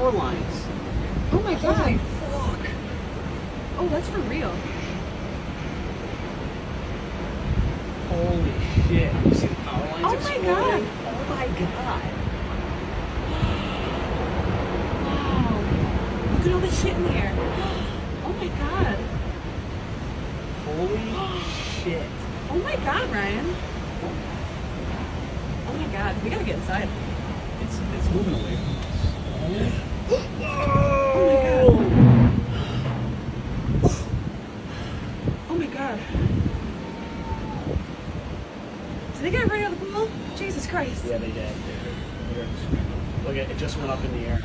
power lines. Oh my god. Holy fuck. Oh, that's for real. Holy shit. You see the power lines Oh my exploding? god. Oh my god. Wow. Look at all this shit in the air. Oh my god. Holy shit. Oh my god, Ryan. Oh my god. We gotta get inside. It's moving away from us. Oh my god. Oh my god. Did they get it right out of the pool? Jesus Christ. Yeah, they did. Look at it, just went up in the air.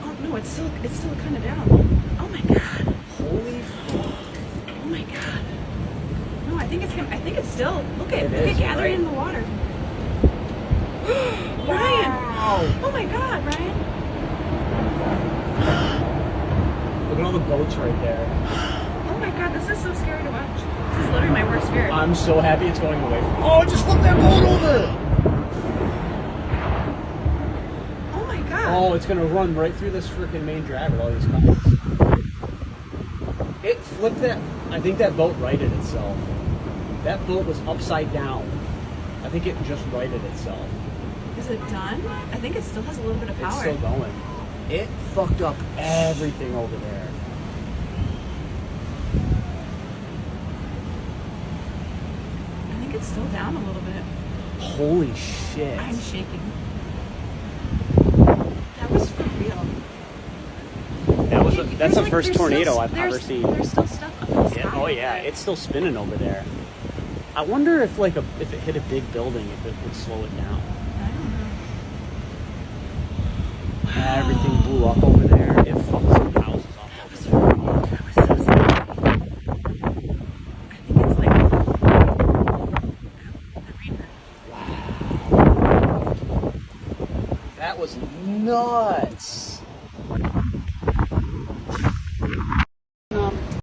Oh no, it's still kind of down. Oh my god. Holy fuck. Oh my god. No, I think it's still. Look at It is, gathering right? in the water. Ryan. Wow. Oh my god, Ryan. Look at all the boats right there. Oh my god, this is so scary to watch. This is literally my worst fear. I'm so happy it's going away from me. Oh, just flip that boat over! Oh my god. Oh, it's gonna run right through this freaking main drag with all these cars. It flipped that. I think that boat righted itself. That boat was upside down. I think it just righted itself. Is it done? I think it still has a little bit of power. It's still going. It fucked up everything over there. I think it's still down a little bit. Holy shit. I'm shaking. That was for real. That's the first there's tornado still, I've ever seen. There's still stuff up in the sky. Yeah, oh yeah, it's still spinning over there. I wonder if if it hit a big building, if it would slow it down. I don't know. Everything blew up over there. It fucked some houses off over there. That was so scary. I think it's like the reaper. That was nuts.